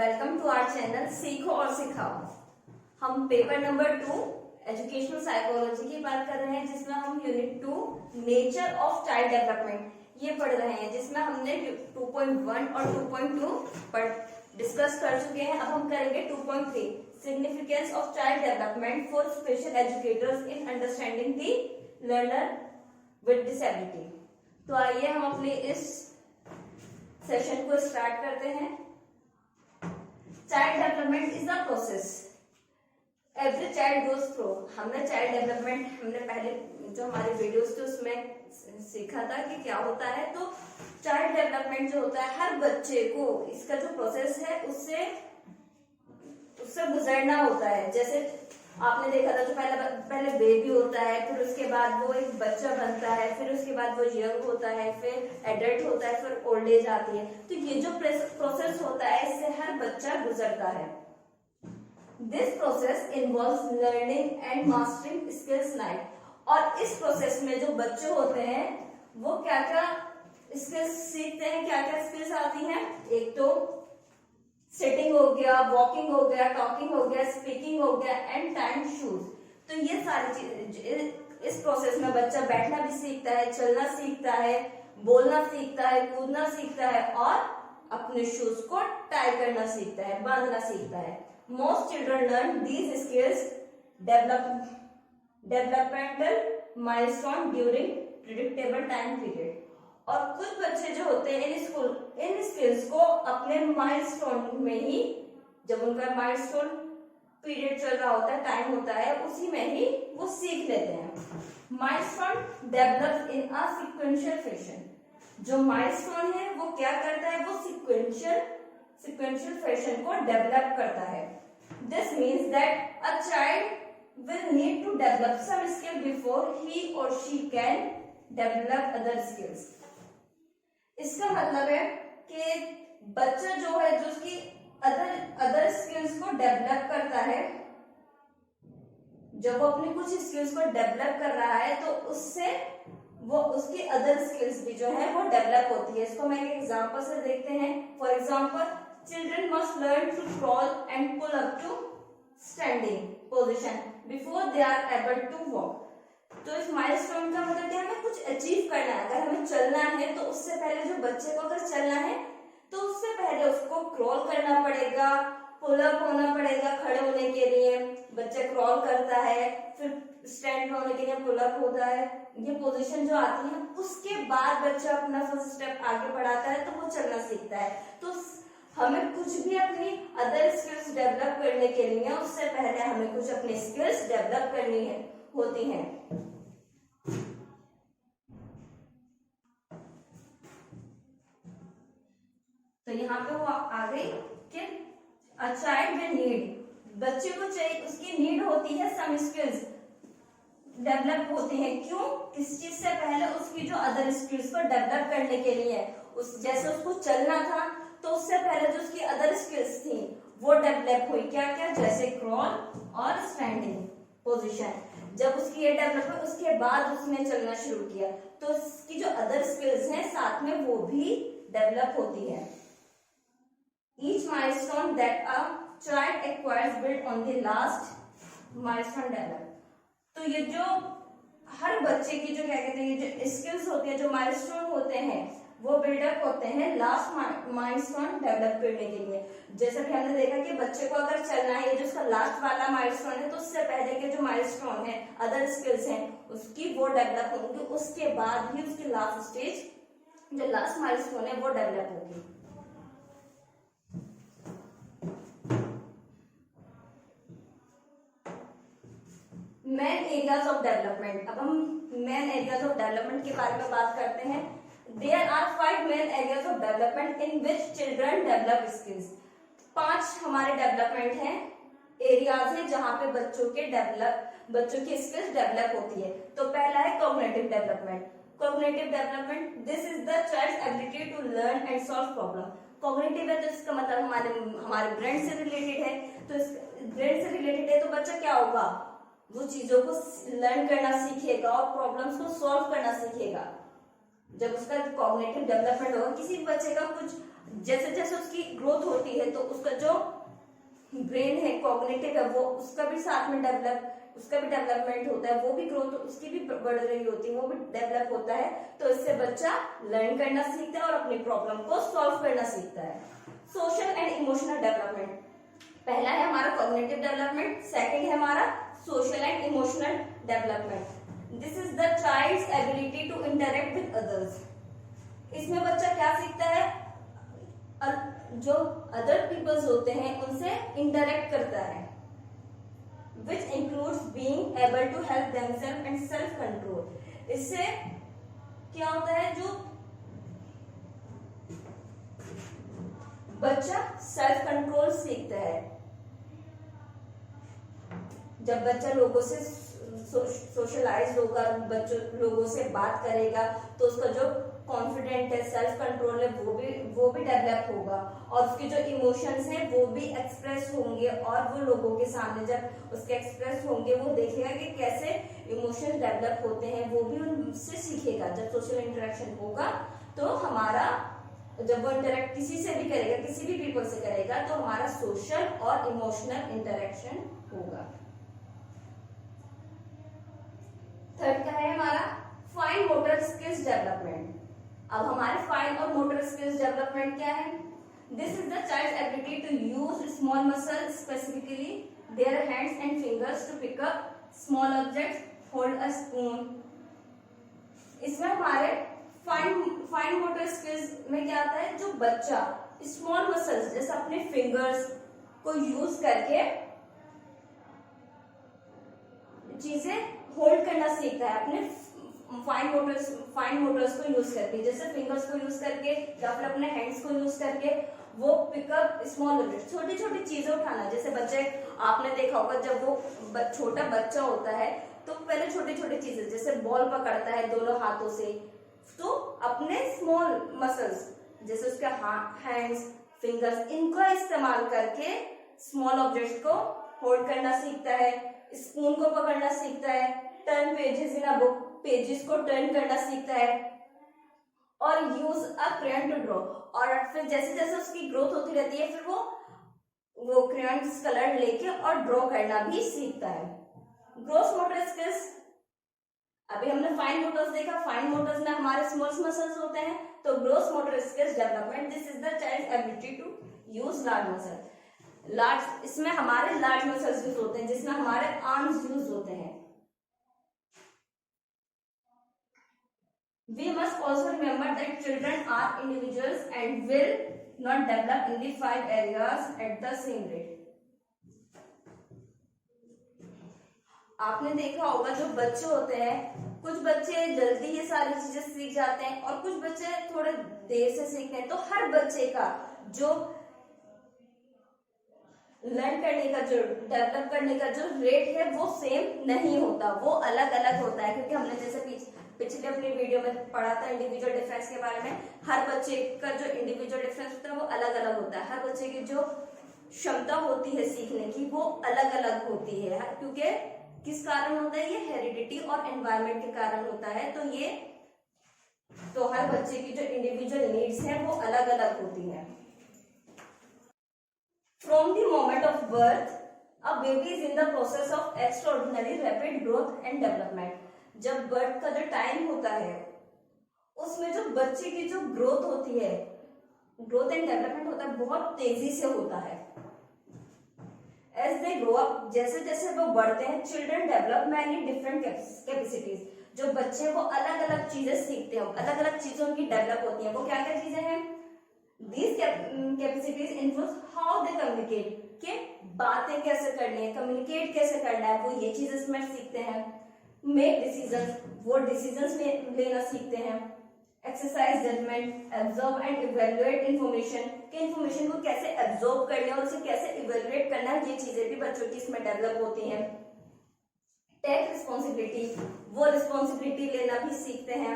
Welcome to our channel सीखो और सिखाओ। हम पेपर नंबर 2 एजुकेशनल साइकोलॉजी की बात कर रहे हैं, जिसमें हम unit 2 nature of child development ये पढ़ रहे हैं, जिसमें हमने 2.1 और 2.2 पर डिस्कस कर चुके हैं। अब हम करेंगे 2.3 significance of child development for special educators in understanding the learner with disability. तो आइए हम अपने इस सेशन को स्टार्ट करते हैं। Child development is a process every child goes through. हमने चाइल्ड डेवलपमेंट पहले जो हमारे वीडियोस थे उसमें सीखा था कि क्या होता है। तो चाइल्ड डेवलपमेंट जो होता है, हर बच्चे को इसका जो प्रोसेस है उससे गुजरना होता है। जैसे आपने देखा था, जो पहले बेबी होता है, फिर उसके बाद वो एक बच्चा बनता है, फिर उसके बाद वो यंग होता है, फिर एडल्ट होता है, फिर ओल्ड एज आती है। तो ये जो प्रोसेस होता है, इससे हर बच्चा गुजरता है। This process involves learning and mastering skills like. और इस प्रोसेस में जो बच्चे होते हैं वो क्या क्या स्किल्स सीखते हैं, क्या क्या स्किल्स आती हैं। एक तो सिटिंग हो गया, वॉकिंग हो गया, टॉकिंग हो गया, स्पीकिंग हो गया एंड टाइम शूज। तो ये सारी चीज इस प्रोसेस में बच्चा बैठना भी सीखता है, चलना सीखता है, बोलना सीखता है, कूदना सीखता है और अपने शूज को टाई करना सीखता है, बांधना सीखता है। Most children learn these skills developmental milestone during predictable time period. और कुछ बच्चे जो होते हैं इन स्किल्स को अपने माइलस्टोन में ही, जब उनका माइलस्टोन पीरियड चल रहा होता है, टाइम होता है, उसी में ही वो सीख लेते हैं। Milestone develop in a sequential fashion. जो माइलस्टोन है वो क्या करता है, वो सीक्वेंशियल फैशन को डेवलप करता है। This means that a child will need to develop some skill before he or she can develop other skills. इसका मतलब है कि बच्चा जो है, जो उसकी अदर स्किल्स को डेवलप करता है, जब वो अपनी कुछ स्किल्स को डेवलप कर रहा है तो उससे वो उसकी अदर स्किल्स भी जो है वो डेवलप होती है। इसको मैं एक एग्जांपल से देखते हैं। For example, children must learn to crawl and pull up to standing position before they are able to walk. तो इस माइलस्टोन का मतलब क्या, हमें कुछ अचीव करना है। अगर हमें चलना है तो उससे पहले जो बच्चे को अगर चलना है तो उससे पहले उसको क्रॉल करना पड़ेगा, पुल अप होना पड़ेगा। खड़े होने के लिए बच्चा क्रॉल करता है, फिर स्टैंड होने के लिए पुल अप होता है। ये पोजीशन जो आती है, उसके बाद बच्चा अपना फर्स्ट स्टेप आगे बढ़ाता है तो वो चलना सीखता है। तो हमें कुछ भी अपनी अदर स्किल्स डेवलप करने के लिए, उससे पहले हमें कुछ अपनी स्किल्स डेवलप करनी होती हैं। तो यहाँ पे वो आ गई कि अ चाइल्ड विल नीड, बच्चे को चाहिए, उसकी नीड होती है सम स्किल्स डेवलप होती हैं। क्यों? किस चीज से पहले, उसकी जो अदर स्किल्स को डेवलप करने के लिए। जैसे उसको चलना था तो उससे पहले जो उसकी अदर स्किल्स थी वो डेवलप हुई। क्या क्या? जैसे क्रॉल और स्टैंडिंग पोजीशन। जब उसकी ये डेवलप हुई, उसके बाद उसने चलना शुरू किया, तो उसकी जो अदर स्किल्स हैं साथ में वो भी डेवलप होती है। Each milestone that a child acquires build on the last milestone develop। तो ये जो हर बच्चे की जो क्या कहते हैं, ये जो स्किल्स होते हैं, जो माइलस्टोन होते हैं, वो बिल्डअप होते हैं लास्ट माइलस्टोन डेवलप करने के लिए। जैसे कि हमने देखा कि बच्चे को अगर चलना है, जो उसका लास्ट वाला माइलस्टोन है, तो उससे पहले के जो माइलस्टोन है, अदर स्किल्स हैं, उसकी वो डेवलप होंगी। उसके बाद ही उसकी लास्ट स्टेज, जो लास्ट माइलस्टोन है, वो डेवलप होगी। Main areas of development. अब हम मेन एरियाज ऑफ डेवलपमेंट के बारे में बात करते हैं। There are 5 main areas of development in which children develop skills. 5 हमारे डेवलपमेंट हैं, एरियाज हैं जहां पे बच्चों की स्किल्स डेवलप होती है। तो पहला है cognitive development. Cognitive development, this is the child's ability to learn and solve problem. Cognitive है तो इसका मतलब हमारे ब्रेन से रिलेटेड है। तो ब्रेन से रिलेटेड है तो बच्चा क्या होगा, वो चीजों को लर्न करना सीखेगा और प्रॉब्लम्स को सॉल्व करना सीखेगा। जब उसका कॉग्निटिव डेवलपमेंट होगा, किसी बच्चे का कुछ जैसे जैसे उसकी ग्रोथ होती है तो उसका जो ब्रेन है, कॉग्निटिव है, वो उसका भी साथ में डेवलपमेंट होता है, वो भी ग्रोथ उसकी भी बढ़ रही होती है, वो भी डेवलप होता है। तो इससे बच्चा लर्न करना सीखता है और अपनी प्रॉब्लम को सॉल्व करना सीखता है। सोशल एंड इमोशनल डेवलपमेंट, पहला है हमारा कॉग्निटिव डेवलपमेंट, सेकंड है हमारा social and emotional development. This is the child's ability to interact with others. इसमें बच्चा क्या सीखता है, जो अदर पीपल्स होते हैं उनसे इंटरेक्ट करता है, which includes being able to help themselves and self control। इससे क्या होता है, जो बच्चा सेल्फ कंट्रोल सीखता है। जब बच्चा लोगों से सोशलाइज होगा, लोगों से बात करेगा, तो उसका जो कॉन्फिडेंट है, सेल्फ कंट्रोल है, वो भी डेवलप होगा और उसके जो इमोशंस हैं वो भी एक्सप्रेस होंगे और वो लोगों के सामने जब उसके एक्सप्रेस होंगे वो देखेगा कि कैसे इमोशंस डेवलप होते हैं, वो भी उनसे सीखेगा। जब सोशल इंटरेक्शन होगा तो हमारा, जब वो इंटरेक्ट किसी से भी करेगा, किसी भी पीपल से करेगा, तो हमारा सोशल और इमोशनल इंटरेक्शन होगा। थर्ड का है हमारा फाइन मोटर स्किल्स डेवलपमेंट। अब हमारे फाइन और मोटर स्किल्स डेवलपमेंट क्या है? This is the child's ability to use small muscles, specifically their hands and fingers, to pick up small objects, hold a spoon. इसमें हमारे फाइन मोटर स्किल्स में क्या आता है, जो बच्चा स्मॉल मसल्स जैसे अपने फिंगर्स को यूज करके चीजें होल्ड करना सीखता है, अपने फाइन मोटर्स को यूज करके, जैसे फिंगर्स को यूज करके या फिर अपने हैंड्स को यूज करके वो पिकअप स्मॉल ऑब्जेक्ट, छोटी छोटी चीजें उठाना। जैसे बच्चे, आपने देखा होगा जब वो छोटा बच्चा होता है तो पहले छोटी छोटी चीजें जैसे बॉल पकड़ता है दोनों हाथों से, तो अपने स्मॉल मसल्स जैसे उसके हैंड्स, फिंगर्स, इनका इस्तेमाल करके स्मॉल ऑब्जेक्ट्स को होल्ड करना सीखता है, स्पून को पकड़ना सीखता है, turn pages in a book, pages को टर्न करना सीखता है, और use a crayon to draw. और फिर जैसे जैसे उसकी ग्रोथ होती रहती है फिर वो क्रेयन कलर लेके और ड्रॉ करना भी सीखता है। ग्रोस मोटर स्किल्स, अभी हमने फाइन मोटर्स देखा, फाइन मोटर्स में हमारे स्मॉल मसल्स होते हैं, तो gross motor skills development, this is the child ability to use large muscle. इसमें हमारे लार्ज मसल्स यूज होते हैं, जिसमें हमारे आर्म्स यूज होते हैं। We must also remember that children are individuals and will not develop in the 5 areas at the same rate. आपने देखा होगा जो बच्चे होते हैं, कुछ बच्चे जल्दी ये सारी चीजें सीख जाते हैं और कुछ बच्चे थोड़े देर से सीखते हैं। तो हर बच्चे का जो लर्न करने का, जो डेवलप करने का जो रेट है वो सेम नहीं होता, वो अलग अलग होता है। क्योंकि हमने जैसे पिछले अपनी वीडियो में पढ़ा था इंडिविजुअल डिफरेंस के बारे में, हर बच्चे का जो इंडिविजुअल डिफरेंस होता है वो अलग अलग होता है। हर बच्चे की जो क्षमता होती है सीखने की वो अलग अलग होती है, क्योंकि किस कारण होता है, ये हेरिडिटी और एनवायरनमेंट के कारण होता है। तो हर बच्चे की जो इंडिविजुअल नीड्स हैं वो अलग अलग होती है। From the moment of birth a baby is in the process of extraordinary rapid growth and development. जब बर्थ का जो टाइम होता है उसमें जो बच्चे की जो ग्रोथ होती है, ग्रोथ एंड डेवलपमेंट होता है, बहुत तेजी से होता है। एज दे ग्रो अप, जैसे जैसे वो बढ़ते हैं, children develop many different capacities. जो बच्चे वो अलग अलग चीजें सीखते हैं, अलग अलग चीजें उनकी डेवलप होती हैं। वो क्या क्या चीजें हैं? These capacities influence how they communicate, कि बातें कैसे करनी है, कम्युनिकेट कैसे करना है, वो ये चीजें इसमें सीखते हैं। मेक डिसीजंस, वो डिसीजंस लेना सीखते हैं। Exercise judgment, absorb and evaluate information, कि इंफॉर्मेशन को कैसे एब्जॉर्ब करना है और उसे कैसे इवेल्युएट करना है, ये चीजें भी बच्चों की इसमें डेवलप होती हैं। टेक रिस्पॉन्सिबिलिटी, वो रिस्पॉन्सिबिलिटी लेना भी सीखते हैं।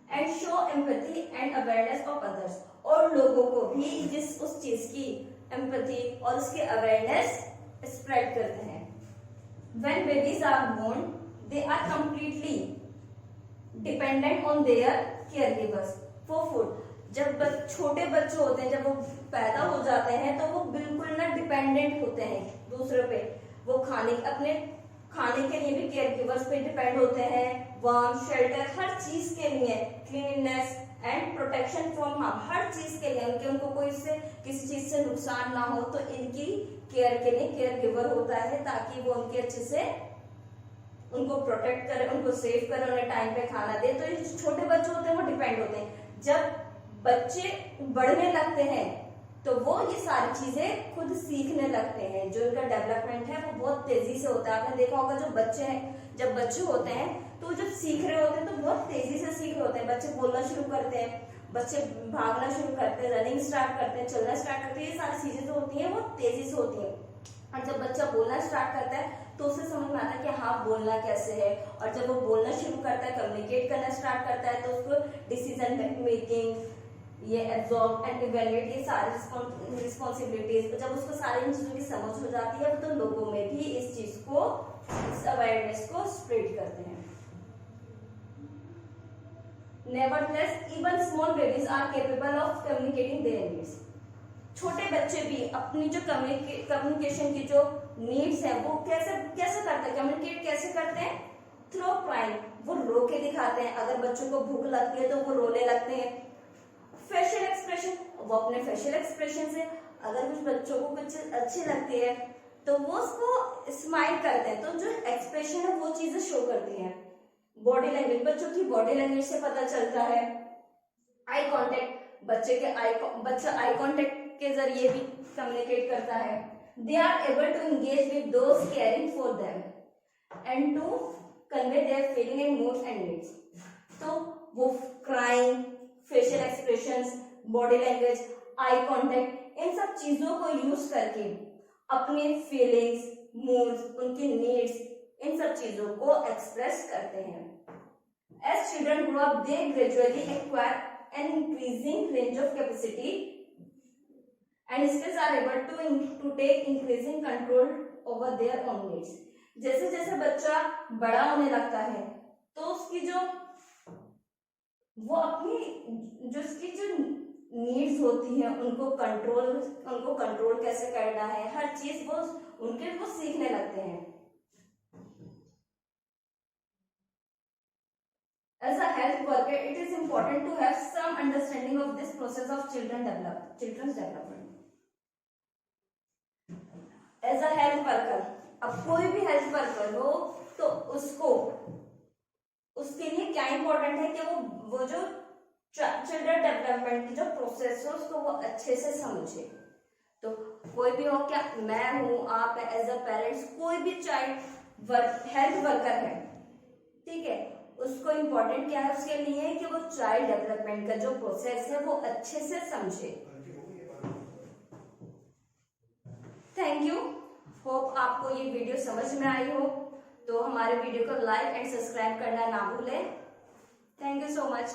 And show empathy and awareness of others, और लोगों को भी उस चीज की एम्पैथी और उसकी अवेयरनेस स्प्रेड करते हैं। When babies are born, they are completely dependent on their caregivers for food. जब छोटे बच्चे होते हैं, जब वो पैदा हो जाते हैं तो वो बिल्कुल ना डिपेंडेंट होते हैं दूसरे पे। वो अपने खाने के लिए भी केयर गिवर्स पे डिपेंड होते हैं, वार्म शेल्टर हर चीज के लिए, cleanness and protection from harm हर चीज के लिए, उनको कोई से किसी चीज से नुकसान ना हो, तो इनकी केयर के लिए केयर गिवर होता है, ताकि वो उनके अच्छे से उनको प्रोटेक्ट करे, उनको सेव करे, उन्हें टाइम पे खाना दे। तो ये छोटे बच्चे होते हैं वो डिपेंड होते हैं। जब बच्चे बढ़ने लगते हैं तो वो ये सारी चीजें खुद सीखने लगते हैं। जो इनका डेवलपमेंट है वो बहुत तेजी से होता है। आपने देखा होगा जो बच्चे हैं, जब बच्चे होते हैं तो जब सीख रहे होते हैं तो बहुत तेजी से सीख रहे होते हैं। बच्चे बोलना शुरू करते हैं, बच्चे भागना शुरू करते हैं, रनिंग स्टार्ट करते हैं, चलना स्टार्ट करते हैं। ये सारी चीजें जो होती है वो तेजी से होती है। और जब बच्चा बोलना स्टार्ट करता है तो उसे समझ में आता है कि हाँ बोलना कैसे है। और जब वो बोलना शुरू करता है, कम्युनिकेट करना स्टार्ट करता है, तो उसको डिसीजन मेकिंग, ये एब्जॉर्ब एंड इवेल्युएट, ये सारी रिस्पॉन्सिबिलिटीज, जब उसको सारी इन चीजों की समझ हो जाती है तो लोगों में भी इस चीज को, इस अवेयरनेस को स्प्रेड करते हैं। Nevertheless, even small babies are capable of communicating their needs. छोटे बच्चे भी अपनी जो कम्युनिकेशन की जो नीड्स है वो कैसे करते हैं, कम्युनिकेट कैसे करते हैं? थ्रू क्राइम, वो रो के दिखाते हैं। अगर बच्चों को भूख लगती है तो वो रोने लगते हैं। फेशियल एक्सप्रेशन, वो अपने फेशियल एक्सप्रेशन से, अगर कुछ बच्चों को कुछ अच्छी लगती है तो वो उसको स्माइल करते हैं, तो जो एक्सप्रेशन है वो चीजें शो करती हैं। बॉडी लैंग्वेज, बच्चों की बॉडी लैंग्वेज से पता चलता है। आई कांटेक्ट, बच्चा आई कांटेक्ट के जरिए भी कम्युनिकेट करता है। They are able to engage with those caring for them and to convey their feeling and moods and needs. तो वो crime, facial expressions, body language, eye contact, इन सब चीजों को यूज करके अपने फीलिंग्स, मूड्स, उनकी नीड्स, इन सब चीजों को एक्सप्रेस करते हैं। As children grow up, they gradually acquire an increasing range of capacity and skills are able to take increasing control over their own needs. जैसे जैसे बच्चा बड़ा होने लगता है तो उसकी जो वो अपनी जो उसकी जो नीड्स होती है उनको कंट्रोल कैसे करना है, हर चीज वो सीखने लगते हैं। As a health worker, it is important to have some understanding of this process of children's development. As a health worker, अब कोई भी हेल्थ वर्कर हो तो उसके लिए क्या इंपॉर्टेंट है कि वो जो चिल्ड्रन डेवलपमेंट की जो प्रोसेस है उसको वो अच्छे से समझे। तो कोई भी हो, क्या मैं हूं, आप एज अ पेरेंट्स, कोई भी चाइल्ड हेल्थ वर्कर है, ठीक है, उसको इम्पोर्टेंट क्या है उसके लिए कि वो चाइल्ड डेवलपमेंट का जो प्रोसेस है वो अच्छे से समझे। थैंक यू, होप आपको ये वीडियो समझ में आई हो। तो हमारे वीडियो को लाइक एंड सब्सक्राइब करना ना भूलें। Thank you so much.